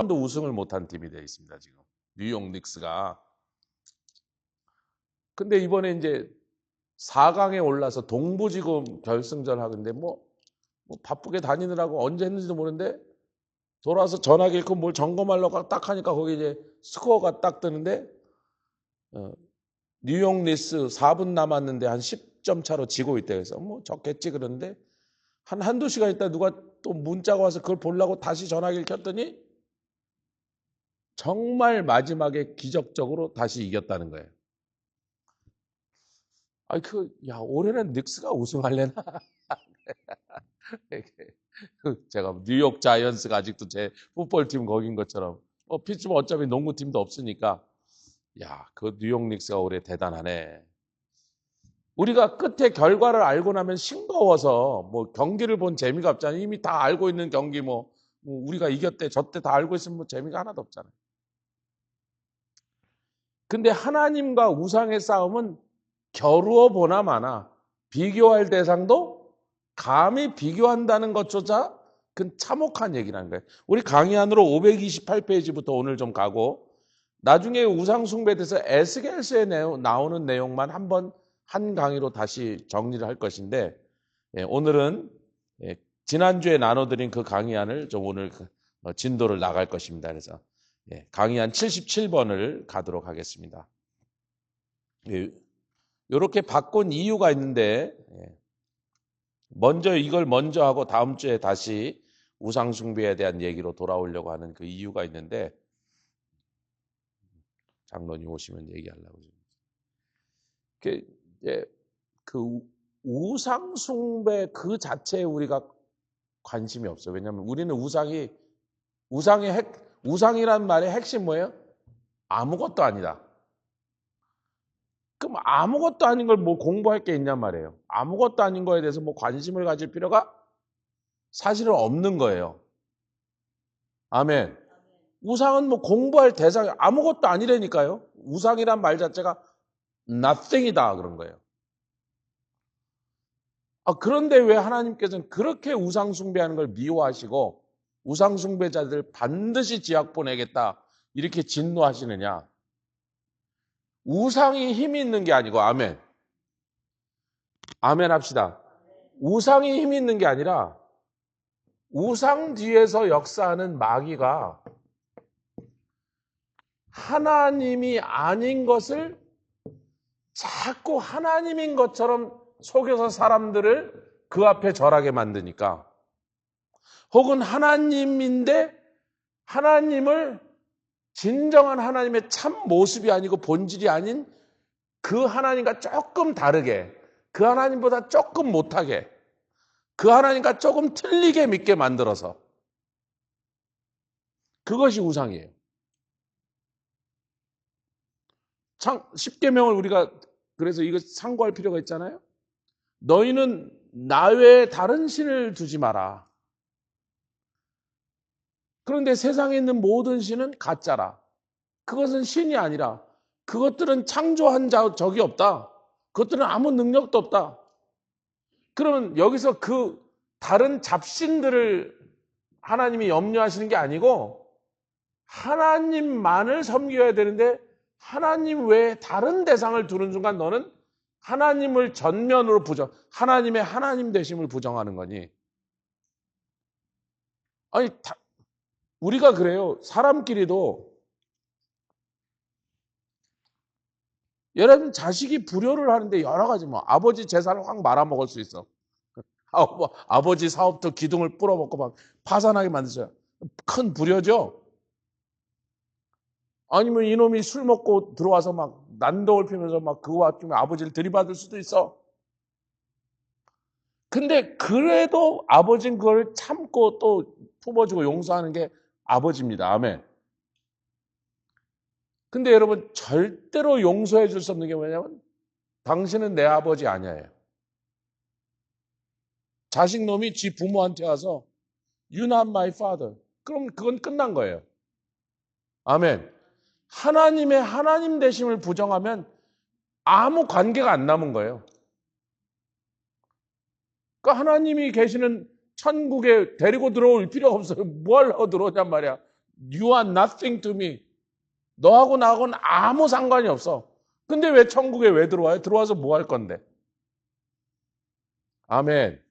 도 우승을 못한 팀이 되어 있습니다, 지금. 뉴욕 닉스가. 근데 이번에 이제 4강에 올라서 동부지구 결승전 하는데 뭐 바쁘게 다니느라고 언제 했는지도 모르는데 돌아와서 전화기 잃고 뭘 점검하려고 딱 하니까 거기 이제 스코어가 딱 뜨는데 뉴욕 닉스 4분 남았는데 한 10점 차로 지고 있대. 그래서 뭐 적겠지 그러는데 한두 시간 있다 누가 또 문자가 와서 그걸 보려고 다시 전화기를 켰더니 정말 마지막에 기적적으로 다시 이겼다는 거예요. 올해는 닉스가 우승할래나? 제가 뉴욕 자이언츠가 아직도 제 풋볼팀 거긴 것처럼 피츠버그 어차피 농구팀도 없으니까 그 뉴욕 닉스가 올해 대단하네. 우리가 끝에 결과를 알고 나면 싱거워서 뭐 경기를 본 재미가 없잖아요. 이미 다 알고 있는 경기 뭐 우리가 이겼대 졌대 다 알고 있으면 뭐 재미가 하나도 없잖아요. 근데 하나님과 우상의 싸움은 겨루어 보나 마나 비교할 대상도 감히 비교한다는 것조차 그건 참혹한 얘기라는 거예요. 우리 강의 안으로 528페이지부터 오늘 좀 가고 나중에 우상 숭배에 대해서 에스겔서에 나오는 내용만 한 강의로 다시 정리를 할 것인데 오늘은 지난주에 나눠드린 그 강의안을 좀 오늘 진도를 나갈 것입니다. 그래서 강의안 77번을 가도록 하겠습니다. 이렇게 바꾼 이유가 있는데 이걸 먼저 하고 다음 주에 다시 우상 숭배에 대한 얘기로 돌아오려고 하는 그 이유가 있는데 장로님 오시면 얘기하려고. 그 우상 숭배 그 자체에 우리가 관심이 없어요. 왜냐하면 우리는 우상이란 말의 핵심 뭐예요? 아무것도 아니다. 그럼 아무것도 아닌 걸 뭐 공부할 게 있냔 말이에요. 아무것도 아닌 거에 대해서 뭐 관심을 가질 필요가 사실은 없는 거예요. 아멘. 우상은 뭐 공부할 대상이 아무것도 아니라니까요. 우상이란 말 자체가 nothing이다 그런 거예요. 그런데 왜 하나님께서는 그렇게 우상 숭배하는 걸 미워하시고 우상 숭배자들 반드시 지옥 보내겠다 이렇게 진노하시느냐? 우상이 힘이 있는 게 아니고 아멘. 아멘 합시다. 우상이 힘이 있는 게 아니라 우상 뒤에서 역사하는 마귀가 하나님이 아닌 것을 자꾸 하나님인 것처럼 속여서 사람들을 그 앞에 절하게 만드니까 혹은 하나님인데 하나님을 진정한 하나님의 참 모습이 아니고 본질이 아닌 그 하나님과 조금 다르게 그 하나님보다 조금 못하게 그 하나님과 조금 틀리게 믿게 만들어서 그것이 우상이에요. 10계명을 우리가 그래서 이거 참고할 필요가 있잖아요. 너희는 나 외에 다른 신을 두지 마라. 그런데 세상에 있는 모든 신은 가짜라. 그것은 신이 아니라 그것들은 창조한 적이 없다. 그것들은 아무 능력도 없다. 그러면 여기서 그 다른 잡신들을 하나님이 염려하시는 게 아니고 하나님만을 섬겨야 되는데 하나님 외에 다른 대상을 두는 순간 너는 하나님을 전면으로 하나님의 하나님 되심을 부정하는 거니. 우리가 그래요. 사람끼리도 여러분 자식이 불효를 하는데 여러 가지 아버지 재산을 확 말아먹을 수 있어. 아버지 사업도 기둥을 뿌려먹고 막 파산하게 만드셔요. 큰 불효죠. 아니면 이놈이 술 먹고 들어와서 막 난동을 피우면서 막 그 와중에 아버지를 들이받을 수도 있어. 근데 그래도 아버지는 그걸 참고 또 품어주고 용서하는 게 아버지입니다. 아멘. 근데 여러분 절대로 용서해 줄 수 없는 게 뭐냐면 당신은 내 아버지 아니에요. 자식놈이 지 부모한테 와서 You're not my father. 그럼 그건 끝난 거예요. 아멘. 하나님의 하나님 되심을 부정하면 아무 관계가 안 남은 거예요. 그러니까 하나님이 계시는 천국에 데리고 들어올 필요가 없어요. 뭐 하려고 들어오냔 말이야. You are nothing to me. 너하고 나하고는 아무 상관이 없어. 근데 왜 천국에 왜 들어와요? 들어와서 뭐 할 건데? 아멘.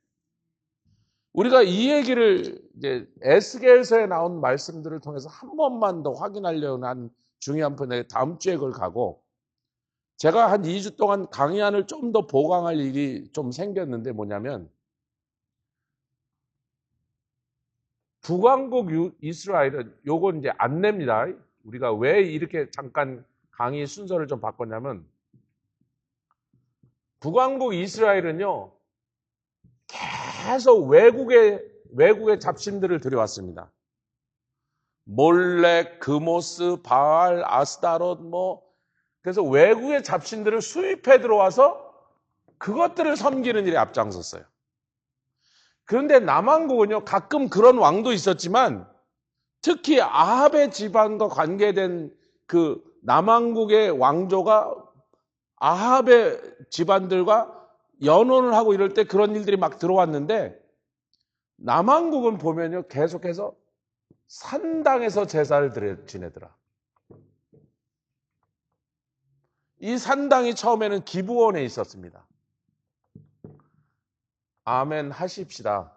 우리가 이 얘기를 이제 에스겔서에 나온 말씀들을 통해서 한 번만 더 확인하려는 한 중요한 분에 다음 주에 그걸 가고 제가 한 2주 동안 강의안을 좀 더 보강할 일이 좀 생겼는데 뭐냐면 북왕국 이스라엘은 요건 이제 안내입니다. 우리가 왜 이렇게 잠깐 강의 순서를 좀 바꿨냐면 북왕국 이스라엘은요 계속 외국의 잡신들을 들여왔습니다. 몰렉, 그모스, 바알, 아스타롯 그래서 외국의 잡신들을 수입해 들어와서 그것들을 섬기는 일에 앞장섰어요. 그런데 남왕국은요 가끔 그런 왕도 있었지만 특히 아합의 집안과 관계된 그 남왕국의 왕조가 아합의 집안들과 연혼을 하고 이럴 때 그런 일들이 막 들어왔는데 남왕국은 보면요 계속해서 산당에서 제사를 지내더라. 이 산당이 처음에는 기브온에 있었습니다. 아멘 하십시다.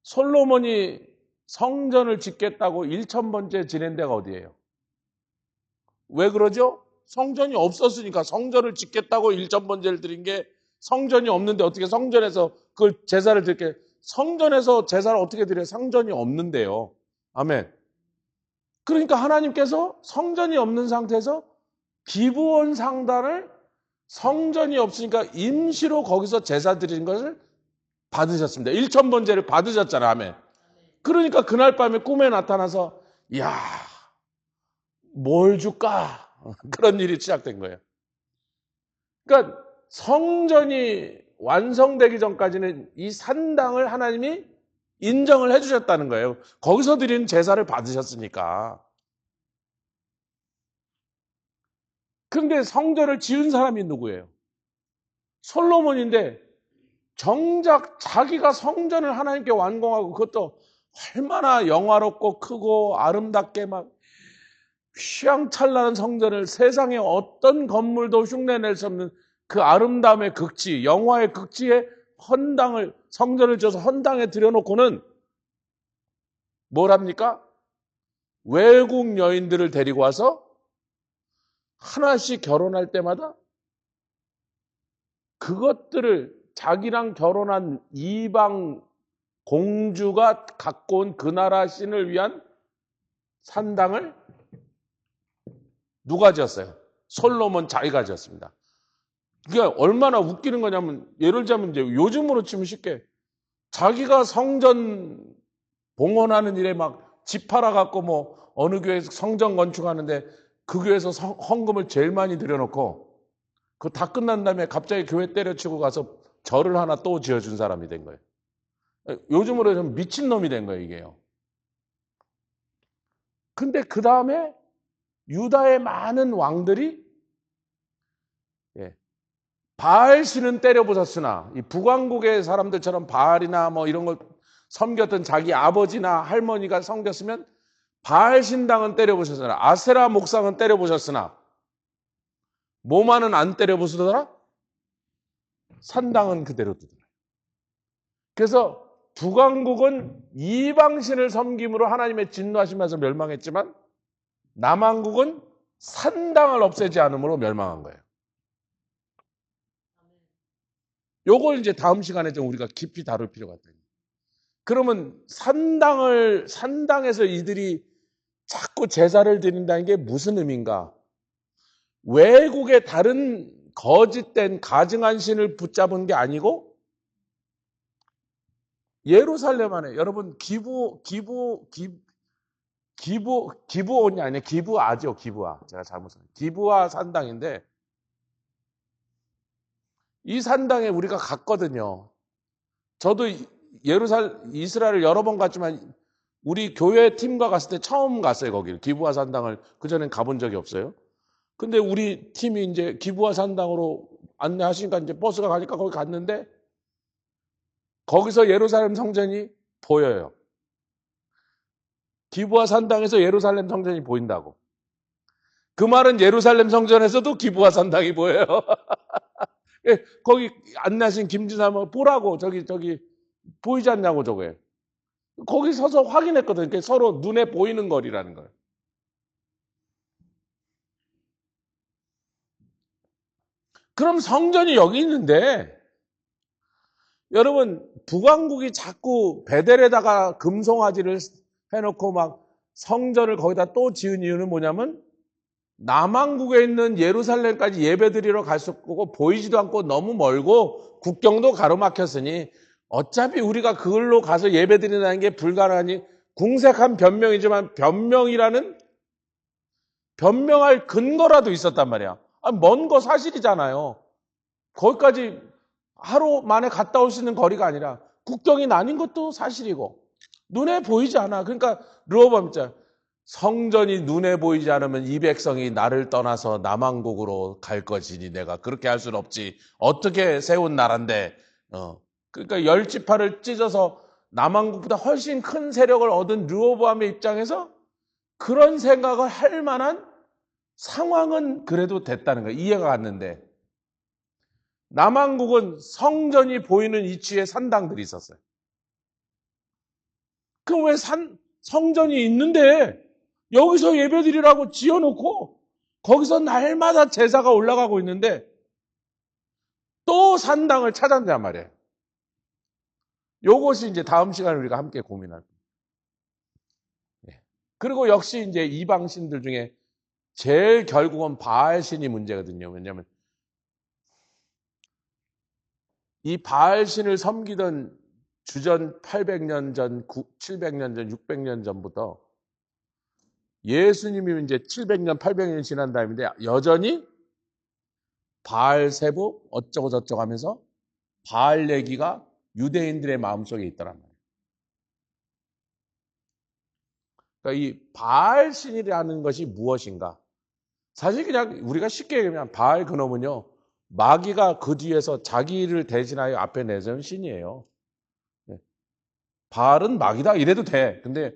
솔로몬이 성전을 짓겠다고 1000번째 지낸 데가 어디예요? 왜 그러죠? 성전이 없었으니까 성전을 짓겠다고 1000번째를 드린 게 성전이 없는데 어떻게 성전에서 그걸 제사를 드릴게 성전에서 제사를 어떻게 드려요? 성전이 없는데요. 아멘. 그러니까 하나님께서 성전이 없는 상태에서 기브온 상단을 성전이 없으니까 임시로 거기서 제사 드리는 것을 받으셨습니다. 1000번째를 받으셨잖아요. 아멘. 그러니까 그날 밤에 꿈에 나타나서 이야 뭘 줄까? 그런 일이 시작된 거예요. 그러니까 성전이 완성되기 전까지는 이 산당을 하나님이 인정을 해주셨다는 거예요. 거기서 드리는 제사를 받으셨으니까. 그런데 성전을 지은 사람이 누구예요? 솔로몬인데 정작 자기가 성전을 하나님께 완공하고 그것도 얼마나 영화롭고 크고 아름답게 막 휘황찬란한 성전을 세상에 어떤 건물도 흉내낼 수 없는 그 아름다움의 극치, 영화의 극치에 성전을 줘서 헌당에 들여놓고는 뭘 합니까? 외국 여인들을 데리고 와서 하나씩 결혼할 때마다 그것들을 자기랑 결혼한 이방 공주가 갖고 온 그 나라 신을 위한 산당을 누가 지었어요? 솔로몬 자기가 지었습니다. 그러니까 얼마나 웃기는 거냐면 예를 들자면 이제 요즘으로 치면 쉽게 자기가 성전 봉헌하는 일에 막 집 팔아갖고 어느 교회에서 성전 건축하는데 그 교회에서 헌금을 제일 많이 들여놓고 그거 다 끝난 다음에 갑자기 교회 때려치고 가서 절을 하나 또 지어준 사람이 된 거예요. 요즘으로 좀 미친놈이 된 거예요, 이게요. 근데 그 다음에 유다의 많은 왕들이 바알 신은 때려부셨으나 이 북왕국의 사람들처럼 바알이나 이런 걸 섬겼던 자기 아버지나 할머니가 섬겼으면 바알 신당은 때려부셨으나 아세라 목상은 때려부셨으나 뭐만은 안 때려부수더라? 산당은 그대로 두더라. 그래서 북왕국은 이방신을 섬김으로 하나님의 진노하시면서 멸망했지만 남왕국은 산당을 없애지 않음으로 멸망한 거예요. 요걸 이제 다음 시간에 좀 우리가 깊이 다룰 필요가 있다. 그러면 산당에서 이들이 자꾸 제사를 드린다는 게 무슨 의미인가? 외국의 다른 거짓된 가증한 신을 붙잡은 게 아니고 예루살렘 안에 여러분 기브온이 아니에요. 기브아죠. 기브아. 제가 잘못했어요. 기브아 산당인데 이 산당에 우리가 갔거든요. 저도 이스라엘을 여러 번 갔지만 우리 교회 팀과 갔을 때 처음 갔어요. 거기를. 기브아 산당을 그전엔 가본 적이 없어요. 근데 우리 팀이 이제 기브아 산당으로 안내하시니까 이제 버스가 가니까 거기 갔는데 거기서 예루살렘 성전이 보여요. 기브와 산당에서 예루살렘 성전이 보인다고. 그 말은 예루살렘 성전에서도 기브와 산당이 보여요. 거기 안나신 김지사 뭐 보라고 저기 보이지 않냐고 저거에. 거기 서서 확인했거든. 그러니까 서로 눈에 보이는 거리라는 거예요. 그럼 성전이 여기 있는데 여러분 북왕국이 자꾸 베델에다가 금송아지를 해놓고 막 성전을 거기다 또 지은 이유는 뭐냐면 남왕국에 있는 예루살렘까지 예배드리러 갈 수 없고 보이지도 않고 너무 멀고 국경도 가로막혔으니 어차피 우리가 그걸로 가서 예배드린다는 게 불가능하니 궁색한 변명이지만 변명할 근거라도 있었단 말이야. 먼 거 사실이잖아요. 거기까지 하루 만에 갔다 올 수 있는 거리가 아니라 국경이 나뉜 것도 사실이고 눈에 보이지 않아. 그러니까 르호보암 있잖아. 성전이 눈에 보이지 않으면 이 백성이 나를 떠나서 남왕국으로 갈 것이니 내가 그렇게 할 수는 없지. 어떻게 세운 나라인데. 그러니까 열 지파를 찢어서 남왕국보다 훨씬 큰 세력을 얻은 르호보암의 입장에서 그런 생각을 할 만한 상황은 그래도 됐다는 거예요. 이해가 갔는데 남왕국은 성전이 보이는 위치에 산당들이 있었어요. 그럼 왜 성전이 있는데 여기서 예배드리라고 지어놓고 거기서 날마다 제사가 올라가고 있는데 또 산당을 찾았단 말이에요. 요것이 이제 다음 시간에 우리가 함께 고민할 거예요. 그리고 역시 이제 이방신들 중에 제일 결국은 바알신이 문제거든요. 왜냐하면 이 바알신을 섬기던 주전 800년 전, 700년 전, 600년 전부터 예수님이 이제 700년, 800년 지난 다음인데 여전히 바알 세부 어쩌고 저쩌고 하면서 바알 얘기가 유대인들의 마음속에 있더란 말이에요. 그러니까 이 바알 신이라는 것이 무엇인가? 사실 그냥 우리가 쉽게 얘기하면 바알 그놈은요. 마귀가 그 뒤에서 자기를 대신하여 앞에 내세운 신이에요. 바알은 마귀다 이래도 돼. 근데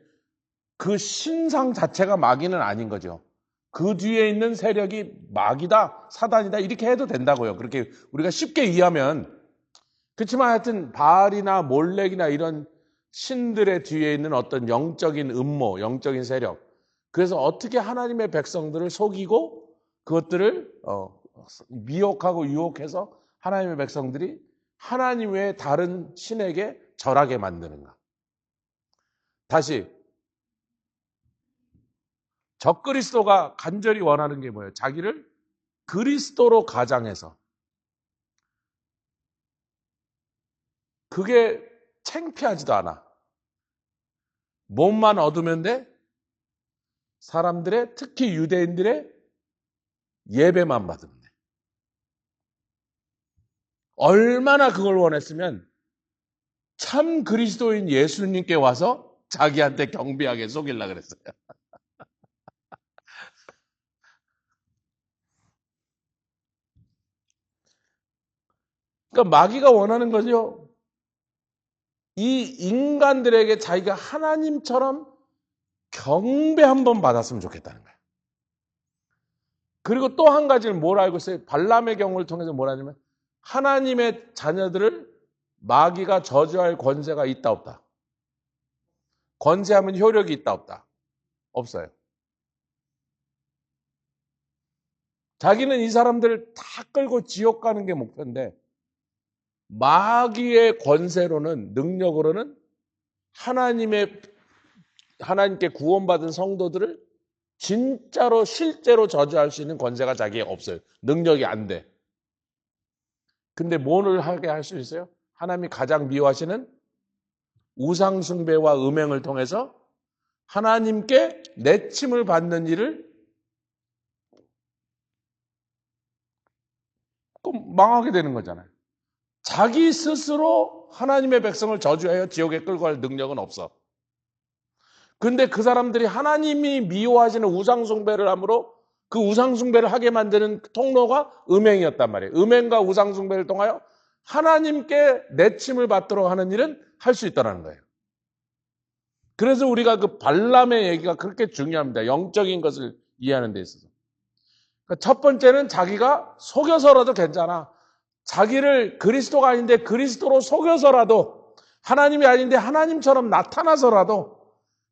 그 신상 자체가 마귀는 아닌 거죠. 그 뒤에 있는 세력이 마귀다, 사단이다 이렇게 해도 된다고요. 그렇게 우리가 쉽게 이해하면. 그렇지만 하여튼 바알이나 몰렉이나 이런 신들의 뒤에 있는 어떤 영적인 음모, 영적인 세력. 그래서 어떻게 하나님의 백성들을 속이고 그것들을 미혹하고 유혹해서 하나님의 백성들이 하나님 외에 다른 신에게 절하게 만드는가. 다시 적그리스도가 간절히 원하는 게 뭐예요? 자기를 그리스도로 가장해서 그게 창피하지도 않아. 몸만 얻으면 돼? 사람들의 특히 유대인들의 예배만 받으면 돼. 얼마나 그걸 원했으면 참 그리스도인 예수님께 와서 자기한테 경비하게 속이려고 그랬어요. 그러니까 마귀가 원하는 거죠. 이 인간들에게 자기가 하나님처럼 경배 한번 받았으면 좋겠다는 거예요. 그리고 또 한 가지를 뭘 알고 있어요? 발람의 경우를 통해서 뭘 하냐면 하나님의 자녀들을 마귀가 저주할 권세가 있다 없다. 권세하면 효력이 있다 없다. 없어요. 자기는 이 사람들을 다 끌고 지옥 가는 게 목표인데 마귀의 권세로는 능력으로는 하나님께 구원받은 성도들을 진짜로 실제로 저주할 수 있는 권세가 자기에 없어요. 능력이 안 돼. 근데 뭐를 하게 할 수 있어요? 하나님이 가장 미워하시는 우상 숭배와 음행을 통해서 하나님께 내침을 받는 일을 꼭 망하게 되는 거잖아요. 자기 스스로 하나님의 백성을 저주하여 지옥에 끌고 갈 능력은 없어. 근데 그 사람들이 하나님이 미워하시는 우상숭배를 함으로 그 우상숭배를 하게 만드는 통로가 음행이었단 말이에요. 음행과 우상숭배를 통하여 하나님께 내침을 받도록 하는 일은 할 수 있다는 거예요. 그래서 우리가 그 발람의 얘기가 그렇게 중요합니다. 영적인 것을 이해하는 데 있어서. 그러니까 첫 번째는 자기가 속여서라도 괜찮아. 자기를 그리스도가 아닌데 그리스도로 속여서라도, 하나님이 아닌데 하나님처럼 나타나서라도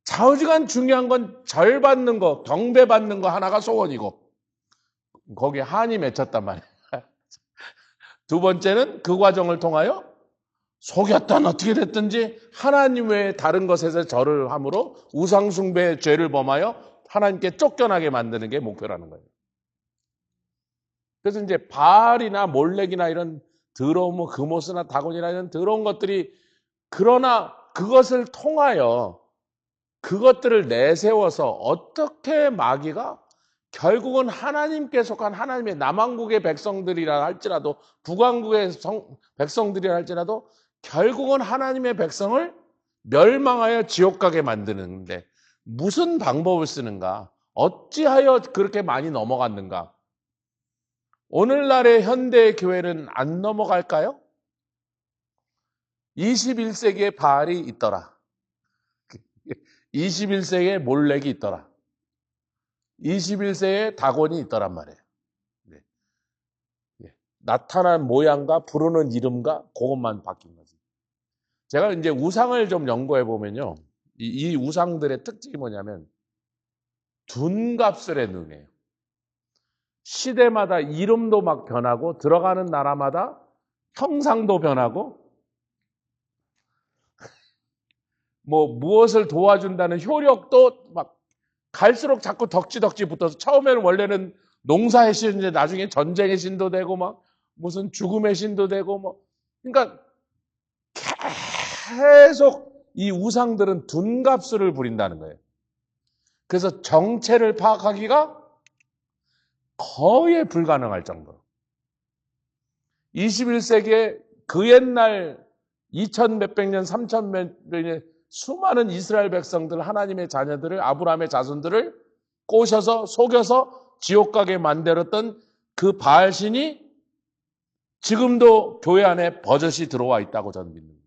좌우지간 중요한 건 절 받는 거, 경배 받는 거 하나가 소원이고, 거기에 한이 맺혔단 말이에요. 두 번째는 그 과정을 통하여 속였던 어떻게 됐든지 하나님 외에 다른 것에서 절을 함으로 우상숭배의 죄를 범하여 하나님께 쫓겨나게 만드는 게 목표라는 거예요. 그래서 이제 바알이나 몰렉이나 이런 더러운 뭐 그모스나 다곤이나 이런 더러운 것들이, 그러나 그것을 통하여 그것들을 내세워서 어떻게 마귀가 결국은 하나님께 속한 하나님의 남왕국의 백성들이라 할지라도 북왕국의 백성들이라 할지라도 결국은 하나님의 백성을 멸망하여 지옥 가게 만드는데 무슨 방법을 쓰는가? 어찌하여 그렇게 많이 넘어갔는가? 오늘날의 현대 교회는 안 넘어갈까요? 21세기에 바알이 있더라. 21세기에 몰렉이 있더라. 21세기에 다곤이 있더란 말이에요. 네. 네. 나타난 모양과 부르는 이름과 그것만 바뀐 거지. 제가 이제 우상을 좀 연구해 보면요. 이 우상들의 특징이 뭐냐면 둔갑술의 능이에요. 시대마다 이름도 막 변하고 들어가는 나라마다 형상도 변하고 뭐 무엇을 도와준다는 효력도 막 갈수록 자꾸 덕지덕지 붙어서 처음에는 원래는 농사의 신인데 나중에 전쟁의 신도 되고 막 무슨 죽음의 신도 되고 뭐, 그러니까 계속 이 우상들은 둔갑술을 부린다는 거예요. 그래서 정체를 파악하기가 거의 불가능할 정도로 21세기에 그 옛날 2000 몇백 년, 3000 몇백 년의 수많은 이스라엘 백성들, 하나님의 자녀들을, 아브라함의 자손들을 꼬셔서 속여서 지옥 가게 만들었던 그 바알신이 지금도 교회 안에 버젓이 들어와 있다고 저는 믿습니다.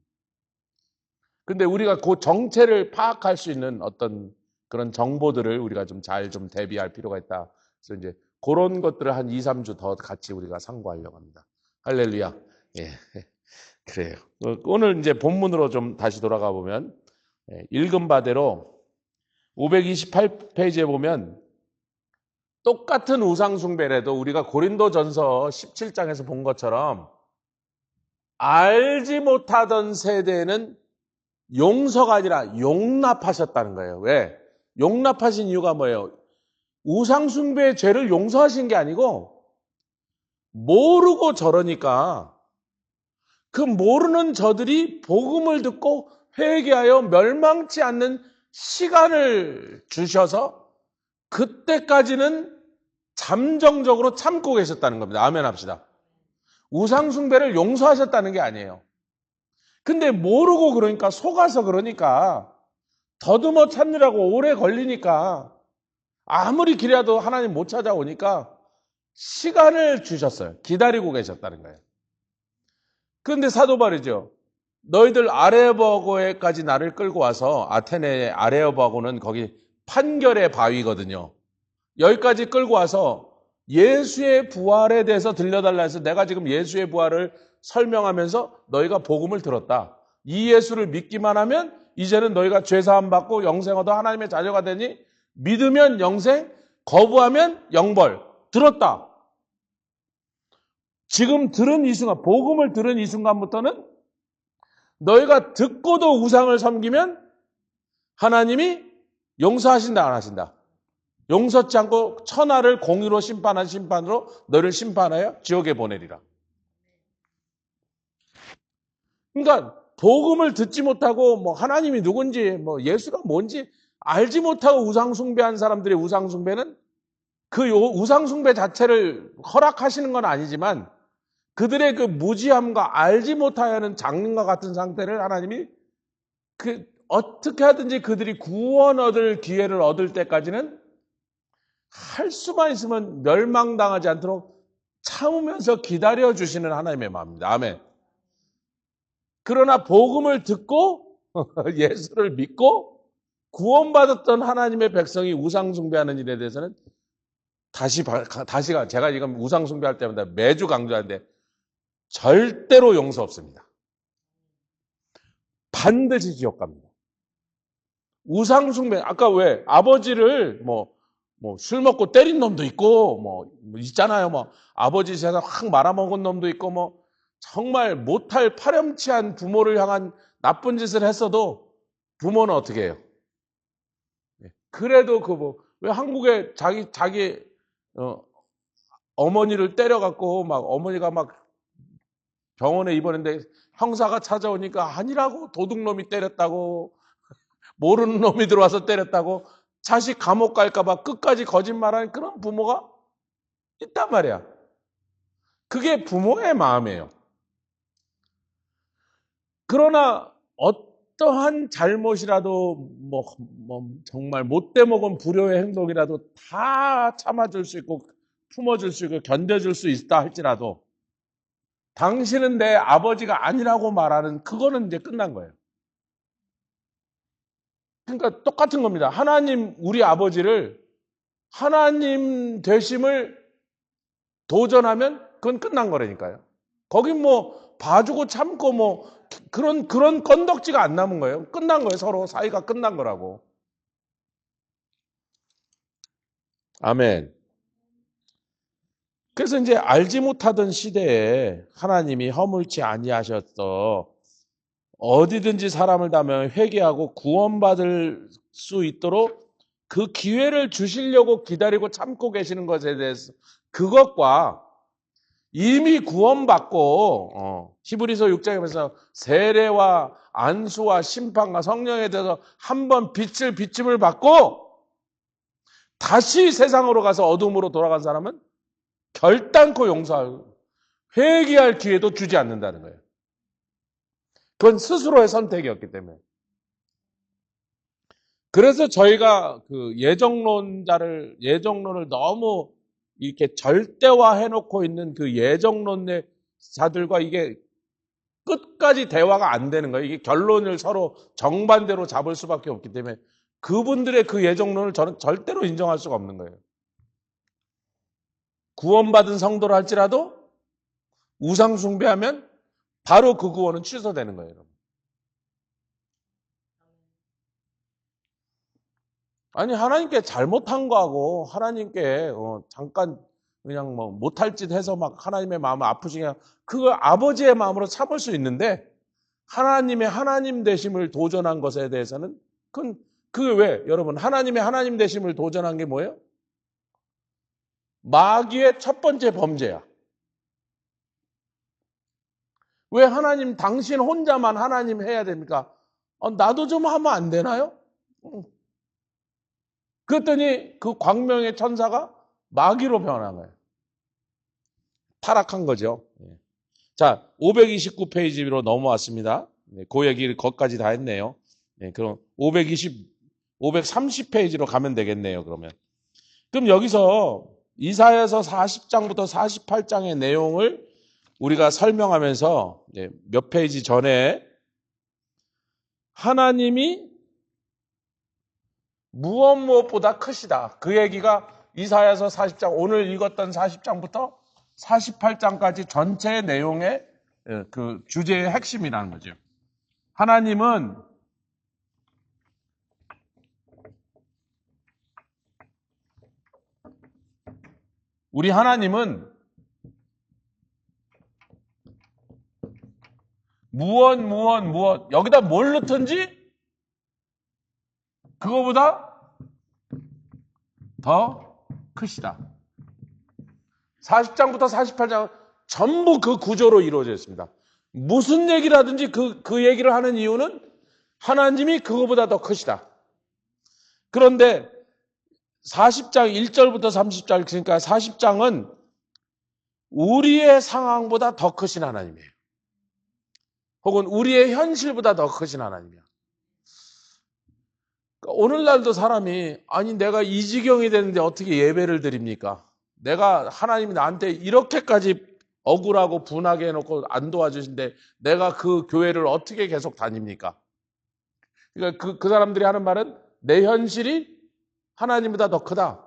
근데 우리가 그 정체를 파악할 수 있는 어떤 그런 정보들을 우리가 좀 잘 좀 대비할 필요가 있다. 그래서 이제 그런 것들을 한 2, 3주 더 같이 우리가 상고하려고 합니다. 할렐루야. 예. 그래요. 오늘 이제 본문으로 좀 다시 돌아가 보면, 읽은 바대로 528페이지에 보면 똑같은 우상숭배라도 우리가 고린도전서 17장에서 본 것처럼 알지 못하던 세대에는 용서가 아니라 용납하셨다는 거예요. 왜? 용납하신 이유가 뭐예요? 우상숭배의 죄를 용서하신 게 아니고 모르고 저러니까 그 모르는 저들이 복음을 듣고 회개하여 멸망치 않는 시간을 주셔서 그때까지는 잠정적으로 참고 계셨다는 겁니다. 아멘 합시다. 우상숭배를 용서하셨다는 게 아니에요. 근데 모르고 그러니까, 속아서 그러니까, 더듬어 찾느라고 오래 걸리니까, 아무리 기려도 하나님 못 찾아오니까 시간을 주셨어요. 기다리고 계셨다는 거예요. 그런데 사도 바울이죠. 너희들 아레오바고에까지 나를 끌고 와서, 아테네 아레오바고는 거기 판결의 바위거든요. 여기까지 끌고 와서 예수의 부활에 대해서 들려달라 해서 내가 지금 예수의 부활을 설명하면서 너희가 복음을 들었다. 이 예수를 믿기만 하면 이제는 너희가 죄사함 받고 영생 얻어 하나님의 자녀가 되니 믿으면 영생, 거부하면 영벌. 들었다. 지금 들은 이 순간, 복음을 들은 이 순간부터는 너희가 듣고도 우상을 섬기면 하나님이 용서하신다, 안 하신다? 용서치 않고 천하를 공의로 심판한 심판으로 너를 심판하여 지옥에 보내리라. 그러니까 복음을 듣지 못하고 뭐 하나님이 누군지 뭐 예수가 뭔지 알지 못하고 우상숭배한 사람들의 우상숭배는 그 우상숭배 자체를 허락하시는 건 아니지만 그들의 그 무지함과 알지 못하는 장님과 같은 상태를 하나님이 어떻게 하든지 그들이 구원 얻을 기회를 얻을 때까지는 할 수만 있으면 멸망당하지 않도록 참으면서 기다려주시는 하나님의 마음입니다. 아멘. 그러나 복음을 듣고 예수를 믿고 구원받았던 하나님의 백성이 우상 숭배하는 일에 대해서는 다시가 제가 지금 우상 숭배할 때마다 매주 강조하는데 절대로 용서 없습니다. 반드시 지옥 갑니다. 우상 숭배, 아까 왜 아버지를 술 먹고 때린 놈도 있고 있잖아요. 아버지 세상 확 말아먹은 놈도 있고 정말 못할 파렴치한 부모를 향한 나쁜 짓을 했어도 부모는 어떻게 해요? 그래도 왜 한국에 자기 어머니를 때려갖고 어머니가 병원에 입원했는데 형사가 찾아오니까 아니라고 도둑놈이 때렸다고 모르는 놈이 들어와서 때렸다고 자식 감옥 갈까봐 끝까지 거짓말하는 그런 부모가 있단 말이야. 그게 부모의 마음이에요. 그러나 어떠한 잘못이라도 정말 못돼 먹은 불효의 행동이라도 다 참아줄 수 있고 품어줄 수 있고 견뎌줄 수 있다 할지라도 당신은 내 아버지가 아니라고 말하는 그거는 이제 끝난 거예요. 그러니까 똑같은 겁니다. 하나님 우리 아버지를 하나님 되심을 도전하면 그건 끝난 거라니까요. 거긴 봐주고 참고 그런 건덕지가 안 남은 거예요. 끝난 거예요. 서로 사이가 끝난 거라고. 아멘. 그래서 이제 알지 못하던 시대에 하나님이 허물지 아니하셨어. 어디든지 사람을 닿으면 회개하고 구원받을 수 있도록 그 기회를 주시려고 기다리고 참고 계시는 것에 대해서 그것과 이미 구원받고 히브리서 6장에 보면서 세례와 안수와 심판과 성령에 대해서 한번 빛을 비침을 받고 다시 세상으로 가서 어둠으로 돌아간 사람은 결단코 용서하고 회개할 기회도 주지 않는다는 거예요. 그건 스스로의 선택이었기 때문에. 그래서 저희가 그 예정론을 너무 이렇게 절대화해 놓고 있는 그 예정론의 자들과 이게 끝까지 대화가 안 되는 거예요. 이게 결론을 서로 정반대로 잡을 수밖에 없기 때문에 그분들의 그 예정론을 저는 절대로 인정할 수가 없는 거예요. 구원받은 성도를 할지라도 우상 숭배하면 바로 그 구원은 취소되는 거예요. 여러분. 아니 하나님께 잘못한 거하고 하나님께 잠깐 그냥 못할 짓 해서 하나님의 마음을 아프시게 그걸 아버지의 마음으로 참을 수 있는데 하나님의 하나님 되심을 도전한 것에 대해서는 그게 왜 여러분 하나님의 하나님 되심을 도전한 게 뭐예요? 마귀의 첫 번째 범죄야. 왜 하나님 당신 혼자만 하나님 해야 됩니까? 나도 좀 하면 안 되나요? 그랬더니 그 광명의 천사가 마귀로 변한 거예요. 타락한 거죠. 자, 529페이지로 넘어왔습니다. 그 얘기를 거기까지 다 했네요. 그럼 530페이지로 가면 되겠네요. 그럼 여기서 이사야서 40장부터 48장의 내용을 우리가 설명하면서 몇 페이지 전에 하나님이 무엇보다 크시다. 그 얘기가 이사야서 40장, 오늘 읽었던 40장부터 48장까지 전체 내용의 그 주제의 핵심이라는 거죠. 우리 하나님은 무엇 여기다 뭘 넣든지 그거보다 더 크시다. 40장부터 48장 전부 그 구조로 이루어져 있습니다. 무슨 얘기를 하든지 그 얘기를 하는 이유는 하나님이 그거보다 더 크시다. 그런데 40장 1절부터 30절 그러니까 40장은 우리의 상황보다 더 크신 하나님이에요. 혹은 우리의 현실보다 더 크신 하나님이야. 오늘날도 사람이 아니 내가 이 지경이 되는데 어떻게 예배를 드립니까? 내가 하나님이 나한테 이렇게까지 억울하고 분하게 해놓고 안 도와주신데 내가 그 교회를 어떻게 계속 다닙니까? 그러니까 그 사람들이 하는 말은 내 현실이 하나님보다 더 크다.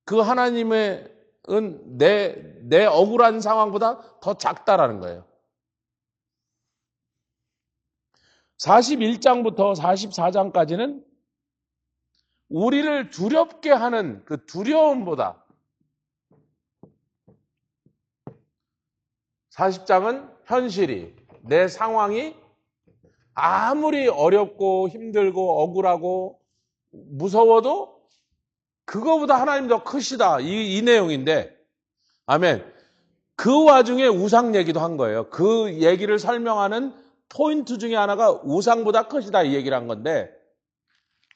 그 하나님은 내 억울한 상황보다 더 작다라는 거예요. 41장부터 44장까지는 우리를 두렵게 하는 그 두려움보다 40장은 현실이, 내 상황이 아무리 어렵고 힘들고 억울하고 무서워도 그거보다 하나님 더 크시다. 이 내용인데, 아멘. 그 와중에 우상 얘기도 한 거예요. 그 얘기를 설명하는 포인트 중에 하나가 우상보다 크시다 이 얘기를 한 건데,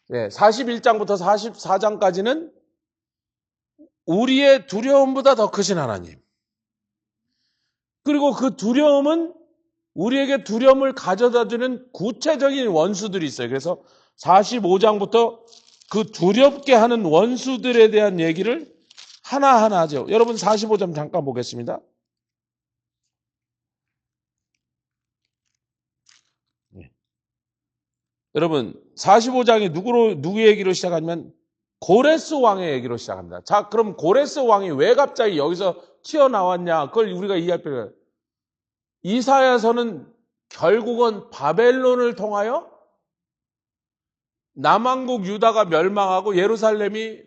41장부터 44장까지는 우리의 두려움보다 더 크신 하나님. 그리고 그 두려움은 우리에게 두려움을 가져다주는 구체적인 원수들이 있어요. 그래서 45장부터 그 두렵게 하는 원수들에 대한 얘기를 하나하나 하죠. 여러분 45장 잠깐 보겠습니다. 여러분 45장이 누구 얘기로 시작하냐면 고레스 왕의 얘기로 시작합니다. 자, 그럼 고레스 왕이 왜 갑자기 여기서 튀어나왔냐? 그걸 우리가 이해할 필요가 있어요. 이사야서는 결국은 바벨론을 통하여 남왕국 유다가 멸망하고 예루살렘이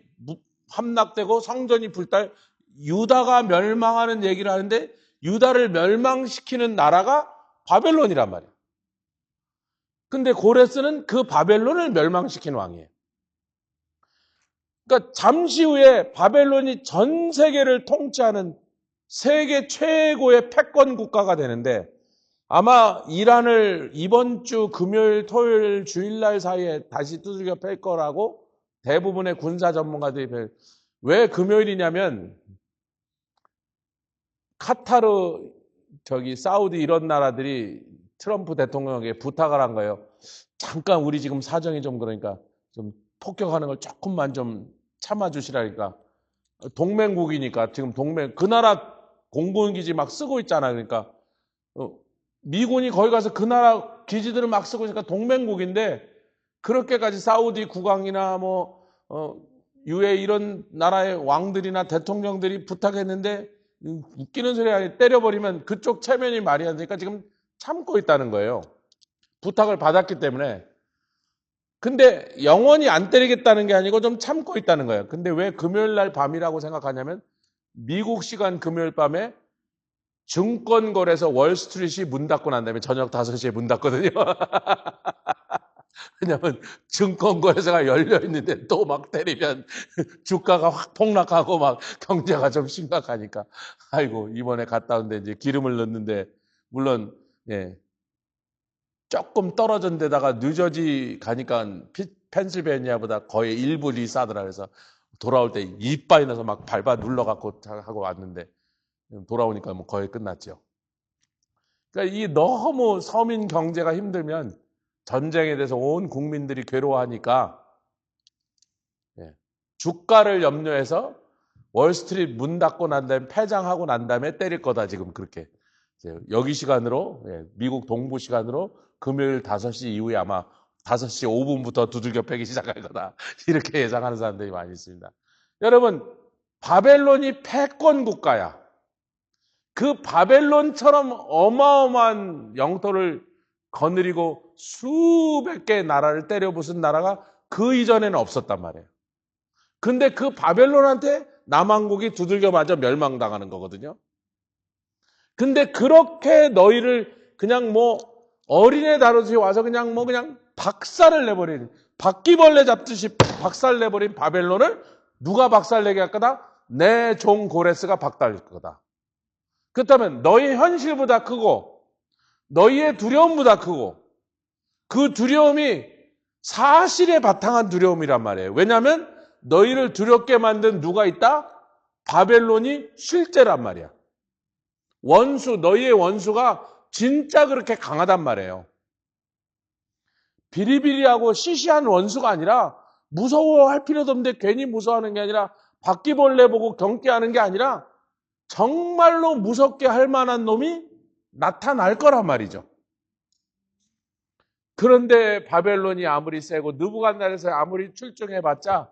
함락되고 성전이 불탈 유다가 멸망하는 얘기를 하는데 유다를 멸망시키는 나라가 바벨론이란 말이에요. 근데 고레스는 그 바벨론을 멸망시킨 왕이에요. 그러니까 잠시 후에 바벨론이 전 세계를 통치하는 세계 최고의 패권 국가가 되는데 아마 이란을 이번 주 금요일, 토요일, 주일날 사이에 다시 두들겨 팰 거라고 대부분의 군사 전문가들이 왜 금요일이냐면 카타르, 사우디 이런 나라들이 트럼프 대통령에게 부탁을 한 거예요. 잠깐 우리 지금 사정이 좀 그러니까 좀 폭격하는 걸 조금만 좀 참아주시라니까. 동맹국이니까 지금 그 나라 공군기지 막 쓰고 있잖아요. 그러니까 미군이 거기 가서 그 나라 기지들을 막 쓰고 있으니까 동맹국인데 그렇게까지 사우디 국왕이나 UAE 이런 나라의 왕들이나 대통령들이 부탁했는데 웃기는 소리 아니라 때려버리면 그쪽 체면이 말이 안 되니까 지금 참고 있다는 거예요. 부탁을 받았기 때문에. 근데 영원히 안 때리겠다는 게 아니고 좀 참고 있다는 거예요. 근데 왜 금요일 날 밤이라고 생각하냐면 미국 시간 금요일 밤에 증권거래소 월스트리트이 문 닫고 난 다음에 저녁 5시에 문 닫거든요. 왜냐하면 증권거래소가 열려 있는데 또 막 때리면 주가가 확 폭락하고 막 경제가 좀 심각하니까. 아이고 이번에 갔다 온데 이제 기름을 넣는데 물론 조금 떨어진 데다가 뉴저지 가니까 펜실베니아보다 거의 1불이 싸더라. 그래서 돌아올 때 이빨이 나서 막 밟아 눌러갖고 하고 왔는데 돌아오니까 거의 끝났죠. 그러니까 이 너무 서민 경제가 힘들면 전쟁에 대해서 온 국민들이 괴로워하니까 주가를 염려해서 월스트리트 문 닫고 난 다음에 폐장하고 난 다음에 때릴 거다 지금 그렇게. 여기 시간으로 미국 동부 시간으로 금요일 5시 이후에 아마 5시 5분부터 두들겨 패기 시작할 거다. 이렇게 예상하는 사람들이 많이 있습니다. 여러분 바벨론이 패권 국가야. 그 바벨론처럼 어마어마한 영토를 거느리고 수백 개의 나라를 때려 부순 나라가 그 이전에는 없었단 말이에요. 근데 그 바벨론한테 남왕국이 두들겨 맞아 멸망당하는 거거든요. 근데 그렇게 너희를 그냥 어린애 다루듯이 와서 그냥 박살을 내버린, 바퀴벌레 잡듯이 박살 내버린 바벨론을 누가 박살내게 할 거다? 내 종 고레스가 박살낼 거다. 그렇다면 너희 현실보다 크고 너희의 두려움보다 크고 그 두려움이 사실에 바탕한 두려움이란 말이에요. 왜냐하면 너희를 두렵게 만든 누가 있다? 바벨론이 실제란 말이야. 너희의 원수가 진짜 그렇게 강하단 말이에요. 비리비리하고 시시한 원수가 아니라 무서워할 필요도 없는데 괜히 무서워하는 게 아니라 바퀴벌레 보고 경계하는 게 아니라 정말로 무섭게 할 만한 놈이 나타날 거란 말이죠. 그런데 바벨론이 아무리 세고 느부갓네살 아무리 출정해봤자